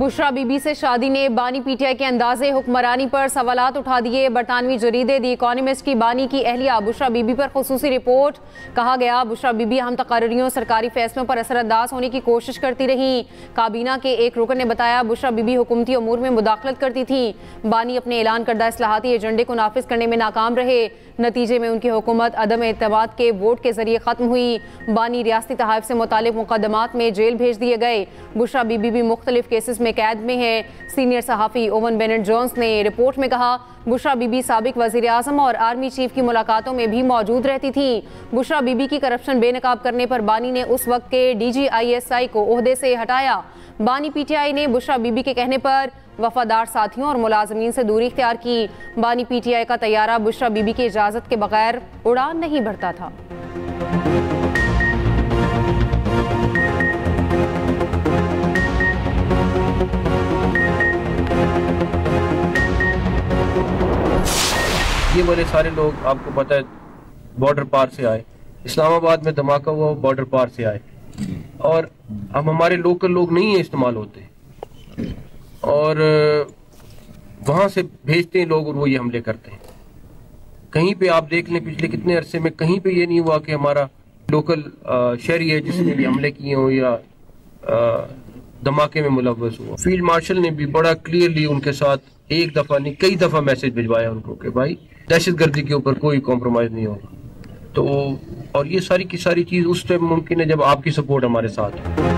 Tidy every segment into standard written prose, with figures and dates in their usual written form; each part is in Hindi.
बुशरा बीबी से शादी ने बानी पीटीआई के अंदाजे हुक्मरानी पर सवालात उठा दिए। बरतानवी जरीदे दी इकोनॉमिस्ट की बानी की अहलिया बुशरा बीबी पर खुसूसी रिपोर्ट। कहा गया बुशरा बीबी हम तकर्रियों सरकारी फैसलों पर असरअंदाज होने की कोशिश करती रही। काबीना के एक रुकन ने बताया बुशरा बीबी हुकूमती अमूर में मुदाखलत करती थी। बानी अपने ऐलान करदा इस्लाहाती एजेंडे को नाफिज करने में नाकाम रहे। नतीजे में उनकी हुकूमत अदम एतमाद के वोट के जरिए खत्म हुई। बानी रियासती तहाइफ से मुतालिक मुकदमात में जेल भेज दिए गए। बुशरा बीबी भी मुख्तलिफ केसेस में कैद में है। सीनियर सहाफ़ी ओवन बेनेट जोन्स ने रिपोर्ट में कहा बुशरा बीबी साबिक वज़ीर आज़म और आर्मी चीफ की मुलाकातों में भी मौजूद रहती थी। बुशरा बीबी की करप्शन बेनकाब करने पर बानी ने उस वक्त के DGISI को ओहदे से हटाया। बानी PTI ने बुशरा बीबी के कहने पर वफादार साथियों और मुलाजमीन से दूरी इख्तियार की। बानी PTI का तैयारा बुशरा बीबी की इजाज़त के बगैर उड़ान नहीं भरता था। ये वाले सारे लोग आपको पता है बॉर्डर पार से आए। इस्लामाबाद में धमाका हुआ बॉर्डर पार से आए और हम हमारे लोकल लोग नहीं है इस्तेमाल होते और वहां से भेजते हैं लोग और वो ये हमले करते हैं। कहीं पे आप देख लें पिछले कितने अरसे में कहीं पे ये नहीं हुआ कि हमारा लोकल शहरी है जिसने भी हमले किए हो या धमाके में मुलव्वस हुआ। फील्ड मार्शल ने भी बड़ा क्लियरली उनके साथ एक दफा नहीं कई दफा मैसेज भिजवाया उनको कि भाई दहशतगर्दी के ऊपर कोई कॉम्प्रोमाइज नहीं होगा। तो और ये सारी की सारी चीज उस टाइम मुमकिन है जब आपकी सपोर्ट हमारे साथ है।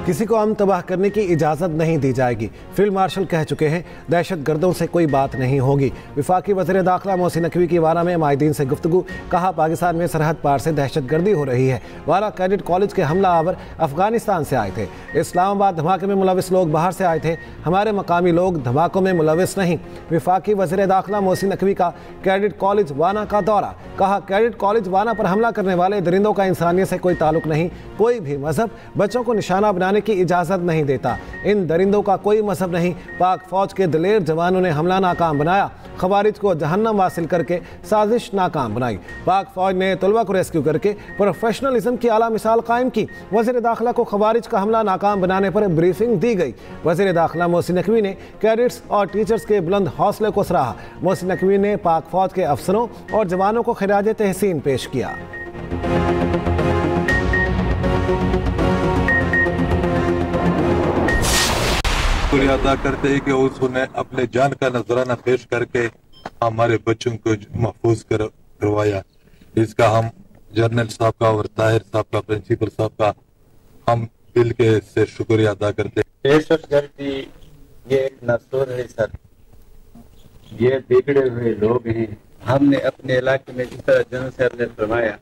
किसी को अमन तबाह करने की इजाज़त नहीं दी जाएगी। फील्ड मार्शल कह चुके हैं दहशत गर्दों से कोई बात नहीं होगी। वफाकी वज़ीर दाखिला मोहसिन नकवी की वारा में माहिदीन से गुफ्तगू। कहा पाकिस्तान में सरहद पार से दहशत गर्दी हो रही है। वारा कैडेट कॉलेज के हमला आवर अफगानिस्तान से आए थे। इस्लामाबाद धमाके में मुलविस लोग बाहर से आए थे। हमारे मकामी लोग धमाकों में मुलविस नहीं। वफाकी वज़ीर दाखिला मोहसिन नकवी का कैडेट कॉलेज वाना का दौरा। कहा कैडेट कॉलेज वाना पर हमला करने वाले दरिंदों का इंसानियत से कोई ताल्लुक नहीं। कोई भी मजहब बच्चों को निशाना बनाने की इजाजत नहीं देता। इन दरिंदों का कोई मजहब नहीं। पाक फौज के दिलेर जवानों ने हमला नाकाम बनाया। खवारिज को जहन्नम हासिल करके साजिश नाकाम बनाई। पाक फौज ने तलबा को रेस्क्यू करके प्रोफेशनलिज्म की आला मिसाल कायम की। वज़ीर दाखिला को खवारिज का हमला नाकाम बनाने पर ब्रीफिंग दी गई। वज़ीर दाखिला मोहसिन नकवी ने कैडेट्स और टीचर्स के बुलंद हौसले को सराहा। मोहसिन नकवी ने पाक फौज के अफसरों और जवानों को खिराज तहसीन पेश किया। शुक्रिया अदा करते हैं कि उसने अपने जान का नजराना पेश करके हमारे बच्चों को महफूज करवाया। इसका हम जनरल साहब का और ताहिर साहब का प्रिंसिपल साहब का हम दिल के से शुक्रिया अदा करते हैं। दहशतगर्दी ये एक नसूर है सर, ये बिगड़े हुए लोग हैं। हमने अपने इलाके में जिस तरह जनरल साहब ने फरमाया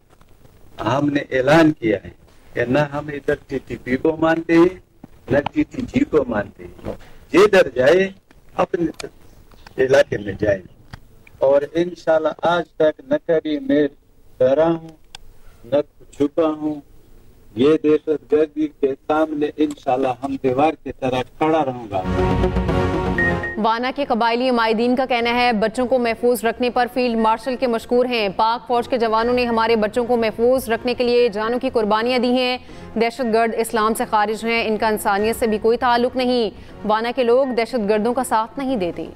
हमने ऐलान किया है कि न हम इधर TTP को मानते हैं न TTG को मानते हैं। जिधर जाए अपने इलाके में जाए और इंशाल्लाह आज तक न कभी मैं डरा हूँ न छुपा हूँ। ये दहशतगर्दी के सामने इंशाल्लाह हम दीवार की तरह खड़ा रहूंगा। वाना के कबायली माहिदीन का कहना है बच्चों को महफूज रखने पर फील्ड मार्शल के मशकूर हैं। पाक फौज के जवानों ने हमारे बच्चों को महफूज रखने के लिए जानों की कुर्बानियां दी हैं। दहशतगर्द इस्लाम से खारिज हैं, इनका इंसानियत से भी कोई ताल्लुक नहीं। वाना के लोग दहशतगर्दों का साथ नहीं देते।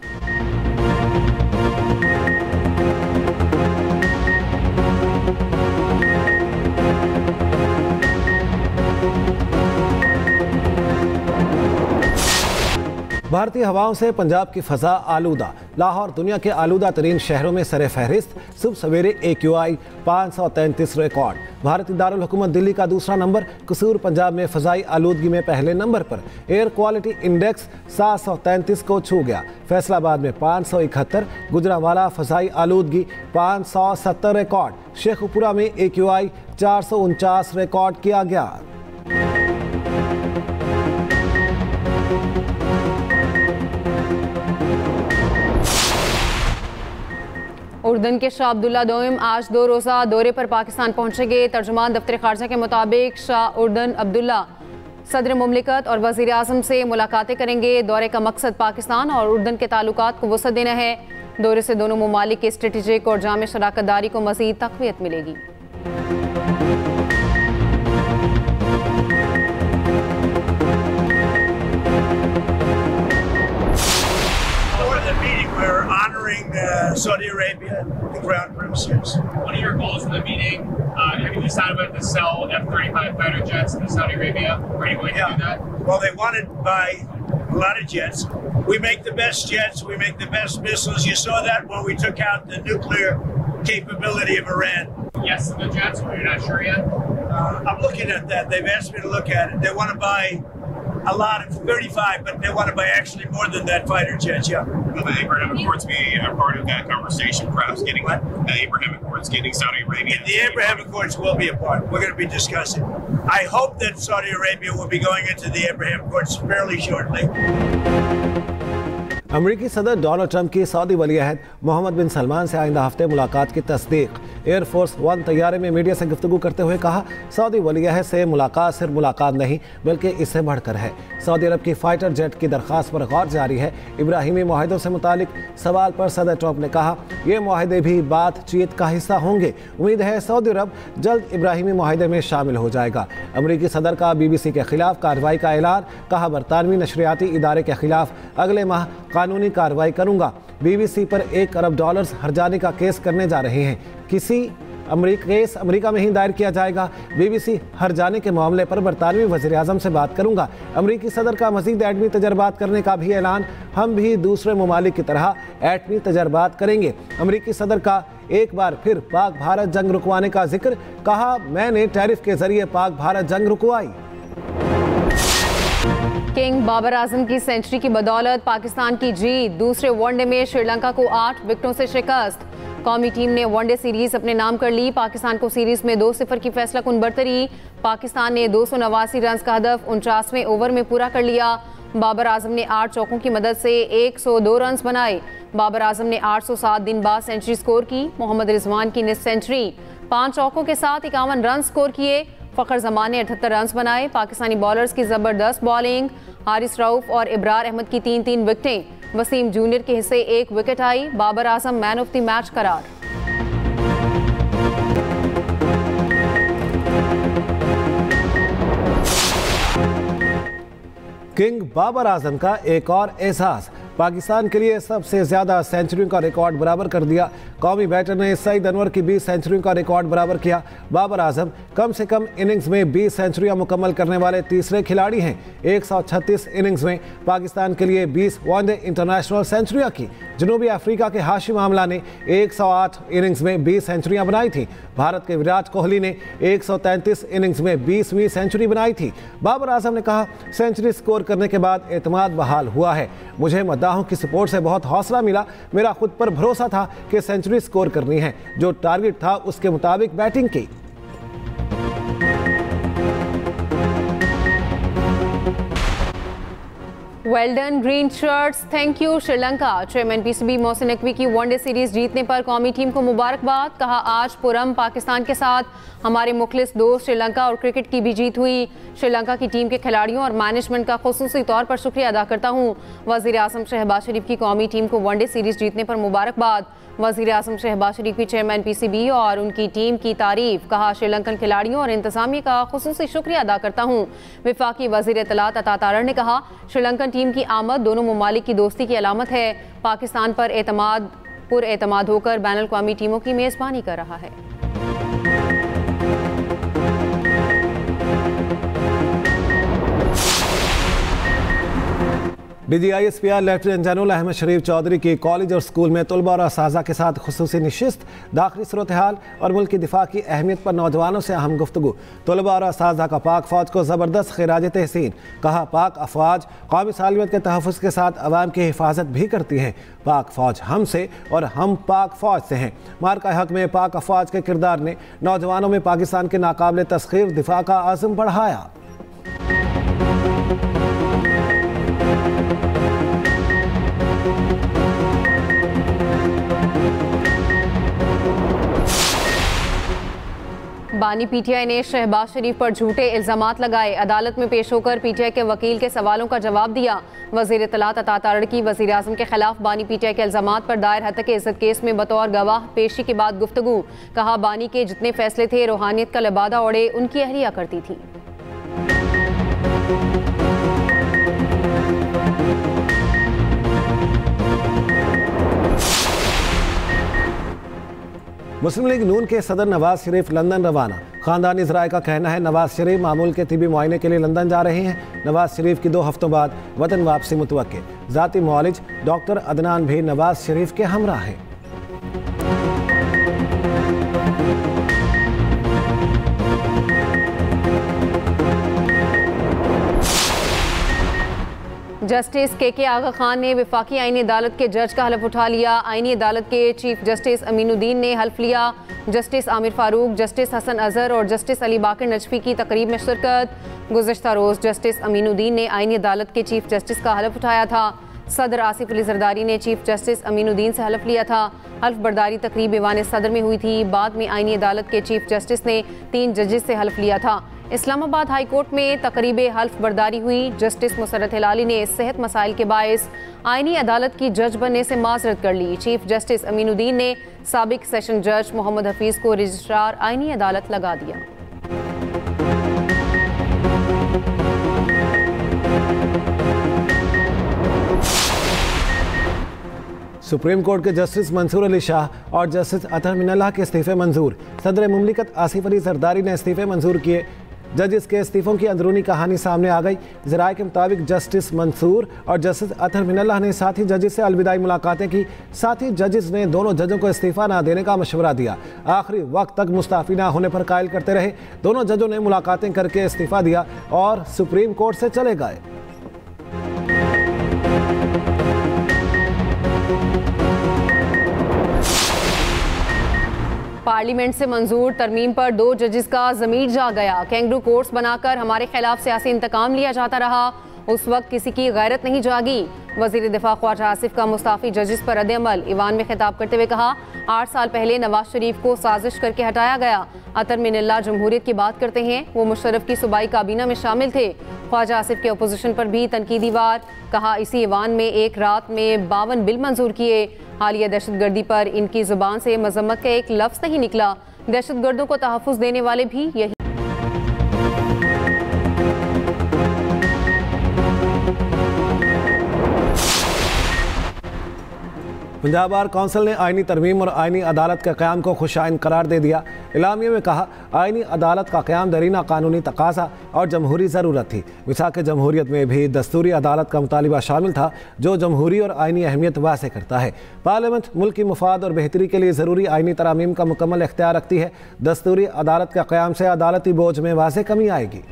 भारतीय हवाओं से पंजाब की फ़ज़ा आलूदा। लाहौर दुनिया के आलूदा तरीन शहरों में सरे फहरिस्त। सुबह सवेरे AQI 533 रिकॉर्ड। भारतीय दारुल हुकूमत दिल्ली का दूसरा नंबर। कसूर पंजाब में फ़ज़ाई आलूदगी में पहले नंबर पर। एयर क्वालिटी इंडेक्स 733 को छू गया। फैसलाबाद में 571। गुजरांवाला फ़ज़ाई आलूदगी 570 रिकॉर्ड। शेखुपुरा में AQI 449 रिकॉर्ड किया गया। उर्दन के शाह अब्दुल्ला दोइम आज 2 रोज़ा दौरे पर पाकिस्तान पहुंचेंगे। तर्जुमान दफ्तर खारजा के मुताबिक शाह उर्दन अब्दुल्ला सदर मुमलिकत और वज़ीर आज़म से मुलाकातें करेंगे। दौरे का मकसद पाकिस्तान और उर्दन के ताल्लुकात को वसअत देना है। दौरे से दोनों ममालिक की स्ट्रेटेजिक और जामे शराकत दारी को मज़ीद तक़वियत मिलेगी। Saudi Arabia, the Crown Prince. Yes. What are your goals in the meeting? Have you decided whether to sell F-35 fighter jets to Saudi Arabia? Are you going to do that? Well, they wanted to buy a lot of jets. We make the best jets. We make the best missiles. You saw that when we took out the nuclear capability of Iran. Yes to the jets, or you're not sure yet? I'm looking at that. They've asked me to look at it. They want to buy a lot of 35, but they want to buy actually more than that fighter jets, yeah. Will the Abraham Accords be a part of that conversation, perhaps getting the Abraham Accords, getting Saudi Arabia? The Abraham Accords will be a part. We're going to be discussing. I hope that Saudi Arabia will be going into the Abraham Accords fairly shortly. अमरीकी सदर डोनाल्ड ट्रंप की सऊदी वली अहद मोहम्मद बिन सलमान से आइंदा हफ्ते मुलाकात की तस्दीक। एयरफोर्स वन तैयारे में मीडिया से गुफ्तगू करते हुए कहा, सऊदी वली अहद से मुलाकात सिर्फ मुलाकात नहीं बल्कि इससे बढ़कर है। सऊदी अरब की फाइटर जेट की दरख्वास्त पर गौर जारी है। इब्राहिमी मुआहदों से मुतालिक सवाल पर सदर ट्रंप ने कहा, ये मुआहदे भी बातचीत का हिस्सा होंगे। उम्मीद है सऊदी अरब जल्द इब्राहिमी मुआहदे में शामिल हो जाएगा। अमरीकी सदर का BBC के खिलाफ कार्रवाई का ऐलान, कहा बरतानवी नशरियाती इदारे के खिलाफ अगले माह कानूनी कार्रवाई करूंगा। BBC पर $1 अरब हर्जाने का केस करने जा रहे हैं। केस अमेरिका में ही दायर किया जाएगा। BBC हर्जाने के मामले पर बरतानवी वज़ीर-ए-आज़म से बात करूंगा। अमरीकी सदर का मज़ीद एटमी तजर्बात करने का भी ऐलान, हम भी दूसरे ममालिक की तरह एटमी तजर्बात करेंगे। अमरीकी सदर का एक बार फिर पाक भारत जंग रुकवाने का जिक्र, कहा मैंने टैरिफ के जरिए पाक भारत जंग रुकवाई। किंग बाबर आजम की सेंचुरी की बदौलत पाकिस्तान की जीत। दूसरे वनडे में श्रीलंका को 8 विकेटों से शिकस्त। कौमी टीम ने वनडे सीरीज अपने नाम कर ली। पाकिस्तान को सीरीज में 2-0 की फैसला कुन बढ़तरी। पाकिस्तान ने 289 रन का हदफ 49वें ओवर में पूरा कर लिया। बाबर आजम ने 8 चौकों की मदद से 102 रन बनाए। बाबर आजम ने 807 दिन बाद सेंचुरी स्कोर की। मोहम्मद रिजवान की निस्फ सेंचुरी 5 चौकों के साथ 51 रन स्कोर किए। फ़खर जमान ने 78 रन बनाए। पाकिस्तानी बॉलर्स की ज़बरदस्त बॉलिंग, हारिस रऊफ और इब्रार अहमद की 3-3 विकेटें। वसीम जूनियर के हिस्से 1 विकेट आई। Babar Azam man of the match करार। किंग बाबर आजम का एक और एहसास, पाकिस्तान के लिए सबसे ज़्यादा सेंचुरियों का रिकॉर्ड बराबर कर दिया। कौमी बैटर ने सईद अनवर की 20 सेंचुरियों का रिकॉर्ड बराबर किया। बाबर आजम कम से कम इनिंग्स में 20 सेंचुरियां मुकम्मल करने वाले तीसरे खिलाड़ी हैं। 136 इनिंग्स में पाकिस्तान के लिए 20 वनडे इंटरनेशनल सेंचुरियां की। जनूबी अफ्रीका के हाशिम आमला ने 108 इनिंग्स में 20 सेंचुरियां बनाई थी। भारत के विराट कोहली ने 133 इनिंग्स में 20वीं सेंचुरी बनाई थी। बाबर आजम ने कहा, सेंचुरी स्कोर करने के बाद एतमाद बहाल हुआ है। मुझे मद्दाहों की सपोर्ट से बहुत हौसला मिला। मेरा खुद पर भरोसा था कि सेंचुरी स्कोर करनी है। जो टारगेट था उसके मुताबिक बैटिंग की। Well done green shirts, thank you Sri Lanka. Chairman PCB Mohsin Naqvi की वनडे सीरीज जीतने पर कौमी टीम को मुबारकबाद। कहा, आज पुरम पाकिस्तान के साथ हमारे मुखलिस दोस्त श्रीलंका और क्रिकेट की भी जीत हुई। श्रीलंका की टीम के खिलाड़ियों और मैनेजमेंट का खुसूसी तौर पर शुक्रिया अदा करता हूँ। वज़ीर आज़म शहबाज शरीफ की कौमी टीम को वनडे सीरीज जीतने पर मुबारकबाद। वज़ीर आज़म शहबाज शरीफ की चेयरमैन PCB और उनकी टीम की तारीफ। कहा, श्रीलंकन खिलाड़ियों और इंतजामिया का खुसूसी शुक्रिया अदा करता हूँ। वफाकी वज़ीर इत्तलात अता तारड़ ने कहा, श्रीलंकन टीम की आमद दोनों ममालिक की दोस्ती की अलामत है। पाकिस्तान पर पुरएतमाद होकर बैनुल अक़वामी टीमों की मेज़बानी कर रहा है। DGISPR लेफ्टिनेंट जनरल अहमद शरीफ चौधरी की कॉलेज और स्कूल में तलबा और असातिज़ा के साथ खुसूसी नशिस्त, दाखिली सूरत हाल और मुल्क की दिफा की अहमियत पर नौजवानों से अहम गुफ्तगू। तलबा और असातिज़ा का पाक फ़ौज को ज़बरदस्त खिराज तहसीन। कहा, पाक अफवाज कौमी सालमियत के तहफ़्फ़ुज़ के साथ अवाम की हिफाजत भी करती हैं। पाक फ़ौज हमसे और हम पाक फ़ौज से हैं। मार्का हक में पाक अफवाज के किरदार ने नौजवानों में पाकिस्तान के नाकाबिल तस्ख़ीर दिफा का आज़म बढ़ाया। बानी PTI ने शहबाज शरीफ पर झूठे इल्जामात लगाए। अदालत में पेश होकर PTI के वकील के सवालों का जवाब दिया। वज़ीर इत्तलात अता तारड़ की वज़ीर आज़म के खिलाफ बानी PTI के इल्जामात पर दायर हत्या के इज़्ज़त केस में बतौर गवाह पेशी के बाद गुफ्तगू। कहा, बानी के जितने फैसले थे रूहानियत का लिबादा ओढ़े उनकी अहलिया करती थी। मुस्लिम लीग नून के सदर नवाज शरीफ लंदन रवाना। खानदानी ज़राए का कहना है नवाज शरीफ मामूल के तिबी मुआयने के लिए लंदन जा रहे हैं। नवाज शरीफ की 2 हफ्तों बाद वतन वापसी मुतवक्के। ज़ाती मुआलिज डॉक्टर अदनान भी नवाज शरीफ के हमरा हैं। जस्टिस के आगा खान ने वफाकी आईनी अदालत के जज का हल्फ उठा लिया। आईनी अदालत के चीफ जस्टिस अमीनुद्दीन ने हल्फ लिया। जस्टिस आमिर फारूक, जस्टिस हसन अजहर और जस्टिस अली बाकर नजफी की तकरीब में शिरकत। गुज़श्ता रोज़ जस्टिस अमीनुद्दीन ने आईनी अदालत के चीफ जस्टिस का हल्फ उठाया था। सदर आसिफ अली जरदारी ने चीफ जस्टिस अमीनुद्दीन से हल्फ लिया था। हल्फ बर्दारी तकरीब ईवान सदर में हुई थी। बाद में आईनी अदालत के चीफ जस्टिस ने 3 जजेस से हल्फ लिया था। इस्लामाबाद हाई कोर्ट में तकरीब हल्फ बर्दारी हुई। जस्टिस मुसर्रत हिलाली ने सेहत मसाइल के बायस आईनी अदालत की जज बनने से माजरत कर ली। चीफ जस्टिस अमीनुद्दीन ने साबिक सेशन जज मोहम्मद हफीज को रजिस्ट्रार आईनी अदालत लगा दिया। सुप्रीम कोर्ट के जस्टिस मंसूर अली शाह और जस्टिस अतहर मिनल्लाह के इस्तीफे मंजूर। सदर मुमलिकत आसिफ अली जरदारी ने इस्तीफे मंजूर किए। जजेस के इस्तीफों की अंदरूनी कहानी सामने आ गई। ज़राए के मुताबिक जस्टिस मंसूर और जस्टिस अतहर मिनल्लाह ने साथी जजेस से अलविदाई मुलाकातें की। साथी जजेस ने दोनों जजों को इस्तीफा ना देने का मशवरा दिया। आखिरी वक्त तक मुस्ताफ़ी ना होने पर कायल करते रहे। दोनों जजों ने मुलाकातें करके इस्तीफा दिया और सुप्रीम कोर्ट से चले गए। पार्लियामेंट से मंजूर तरमीम पर 2 जजेस का ज़मीर जा गया। कैंगरू कोर्ट्स बनाकर हमारे खिलाफ सियासी इंतकाम लिया जाता रहा। उस वक्त किसी की गैरत नहीं जागी। वज़ीर दिफा ख्वाजा आसिफ का मुस्ताफ़ी जजेस पर रद्द-ए-अमल। ईवान में खिताब करते हुए कहा 8 साल पहले नवाज शरीफ को साजिश करके हटाया गया। अतर मिनल्लाह जमहूरियत की बात करते हैं। वो मुशर्रफ की सूबाई काबीना में शामिल थे। ख्वाजा आसिफ के अपोजिशन पर भी तनकीदी वार। कहा इसी ईवान में एक रात में 52 बिल मंजूर किए। हालिया दहशतगर्दी पर इनकी जुबान से मजम्मत का एक लफ्ज़ नहीं निकला। दहशतगर्दों को तहफ़्फ़ुज़ देने वाले भी यही। पंजाब बार कौंसिल ने आईनी तरमीम और आईनी अदालत के क़याम को खुशाइन करार दे दिया। इलामिया में कहा आईनी अदालत का क़याम दरीना कानूनी तकाज़ा और जमहूरी ज़रूरत थी। विसाख जमहूरियत में भी दस्तूरी अदालत का मुतालिबा शामिल था जो जमहूरी और आईनी अहमियत वाज़ेह करता है। पार्लियामेंट मुल्क की मुफाद और बेहतरी के लिए ज़रूरी आईनी तरामीम का मुकम्मल इख्तियार रखती है। दस्तूरी अदालत का क़याम से अदालती बोझ में वाज़ेह कमी आएगी।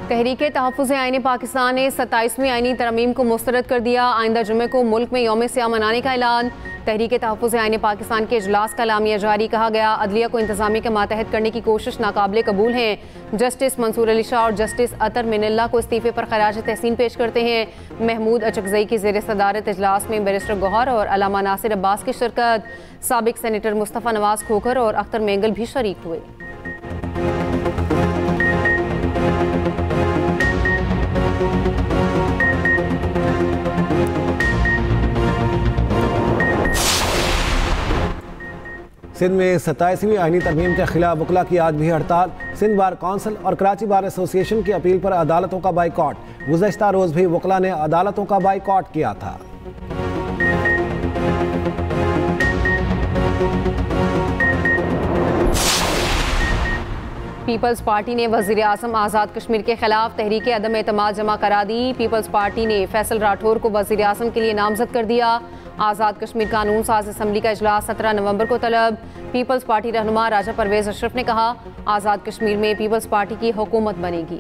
तहरीक तहफ़्फ़ुज़ आईन पाकिस्तान ने 27वीं आईनी तरमीम को मुस्तरद कर दिया। आइंदा जुमे को मुल्क में यौम सियाह मनाने का ऐलान। तहरीक तहफ़्फ़ुज़ आईन पाकिस्तान के इजलास का लामिया जारी। कहा गया अदलिया को इंतज़ामी के मातहत करने की कोशिश नाकाबिले कबूल है। जस्टिस मंसूर अली शाह और जस्टिस अतर मिनल्लाह को इस्तीफ़े पर खराज तहसीन पेश करते हैं। महमूद अचकज़ई की ज़ेर सदारत इजलास में बैरिस्टर गौहर और अलामा नासिर अब्बास की शिरकत। साबिक सेनेटर मुस्तफ़ा नवाज खोखर और अख्तर मेंगल भी शरीक हुए। सिंध में 27वीं आईनी तरमीम के खिलाफ वकला की आज भी हड़ताल। सिंध बार कौंसिल और कराची बार एसोसिएशन की अपील पर अदालतों का बाइकॉट। गुज़श्ता रोज़ भी वकला ने अदालतों का बाइकॉट किया था। पीपल्स पार्टी ने वज़ीर आज़म आज़ाद कश्मीर के खिलाफ तहरीक अदम एतमाद जमा करा दी। पीपल्स पार्टी ने फैसल राठौर को वज़ीर आज़म के लिए नामजद कर दिया। आज़ाद कश्मीर कानून साज असम्बली का इजलास 17 नवंबर को तलब। पीपल्स पार्टी रहनुमा राजा परवेज़ अशरफ ने कहा आज़ाद कश्मीर में पीपल्स पार्टी की हुकूमत बनेगी।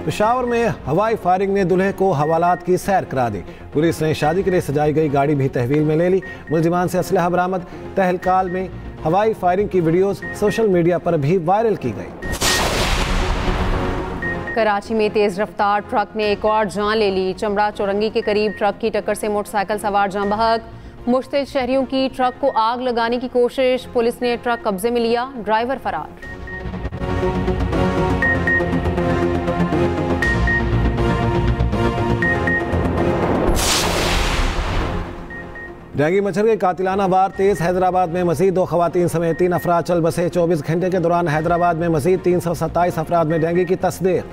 पेशावर में हवाई फायरिंग ने दुल्हे को हवालात की सैर करा दी। पुलिस ने शादी के लिए सजाई गई गाड़ी भी तहवील में ले ली। मुलजिमान से असलहा बरामद। तहलकाल में हवाई फायरिंग की वीडियोस सोशल मीडिया पर भी वायरल की गई। कराची में तेज रफ्तार ट्रक ने एक और जान ले ली। चमड़ा चौरंगी के करीब ट्रक की टक्कर से मोटरसाइकिल सवार जान बहक। मुश्तिल शहरियों की ट्रक को आग लगाने की कोशिश। पुलिस ने ट्रक कब्जे में लिया। ड्राइवर फरार। डेंगू मच्छर के कातिलाना वार तेज। हैदराबाद में मजीद 2 खवातीन समेत 3 अफराद चल बसे। 24 घंटे के दौरान हैदराबाद में मजीद 327 अफराद में डेंगू की तस्दीक।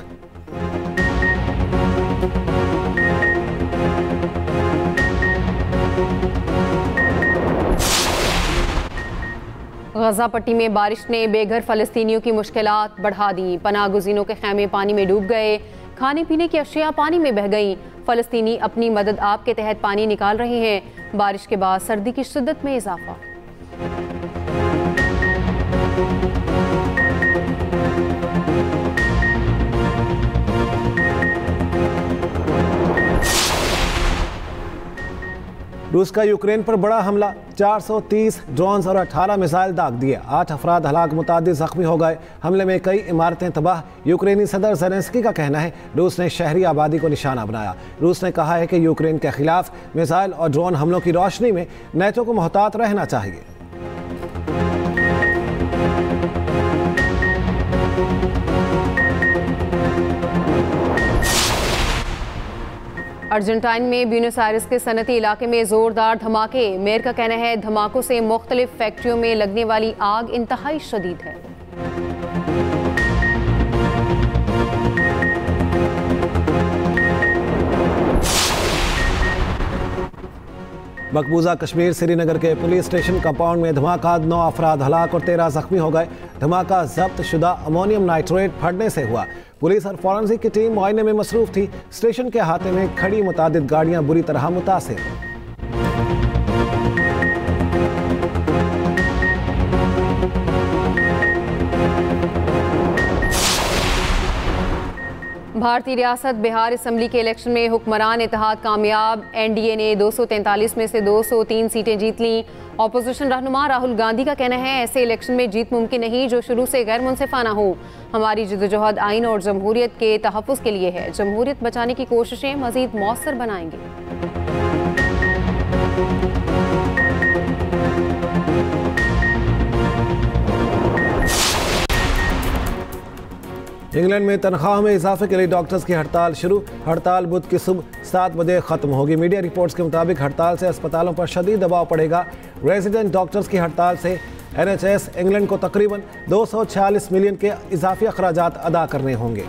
गजा पट्टी में बारिश ने बेघर फलस्तीनियों की मुश्किलात बढ़ा दी। पनाह गुज़ीनों के खैमे पानी में डूब गए। खाने पीने की अशिया पानी में बह गईं। फलस्तीनी अपनी मदद आप के तहत पानी निकाल रहे हैं। बारिश के बाद सर्दी की शिद्दत में इजाफा। रूस का यूक्रेन पर बड़ा हमला। 430 ड्रोन्स और 18 मिसाइल दाग दिए। 8 अफराद हलाक, मुतादिद जख्मी हो गए। हमले में कई इमारतें तबाह। यूक्रेनी सदर ज़ेलेंस्की का कहना है रूस ने शहरी आबादी को निशाना बनाया। रूस ने कहा है कि यूक्रेन के खिलाफ मिसाइल और ड्रोन हमलों की रोशनी में नेटो को मोहतात रहना चाहिए। अर्जेंटाइन में ब्यूनस आयर्स के सनती इलाके में जोरदार धमाके। मेयर का कहना है धमाकों से मुख्तलिफ फैक्ट्रियों में लगने वाली आग इंतहाई शदीद है। मकबूजा कश्मीर श्रीनगर के पुलिस स्टेशन कंपाउंड में धमाका। 9 अफराद हलाक और 13 जख्मी हो गए। धमाका जब्त शुदा अमोनियम नाइट्रेट फटने से हुआ। पुलिस और फॉरेंसिक की टीम मुआयने में मसरूफ थी। स्टेशन के अहाते में खड़ी मुतादिद गाड़ियां बुरी तरह मुतासिर। भारतीय रियासत बिहार असम्बली के इलेक्शन में हुक्मरान इत्तेहाद कामयाब। एनडीए ने 243 में से 203 सीटें जीत लीं। ऑपोजिशन रहनुमा राहुल गांधी का कहना है ऐसे इलेक्शन में जीत मुमकिन नहीं जो शुरू से गैर मुनसिफाना हो। हमारी जद्दोजहद आइन और जमहूरियत के तहफ़्फ़ुज़ के लिए है। जमहूरियत बचाने की कोशिशें मज़ीद मौसर बनाएंगे। इंग्लैंड में तनख्वाह में इजाफे के लिए डॉक्टर्स की हड़ताल शुरू। हड़ताल बुध की सुबह 7 बजे खत्म होगी। मीडिया रिपोर्ट्स के मुताबिक हड़ताल से अस्पतालों पर शदीद दबाव पड़ेगा। रेजिडेंट डॉक्टर्स की हड़ताल से NHS इंग्लैंड को तकरीबन 246 मिलियन के इजाफी अखराजात अदा करने होंगे।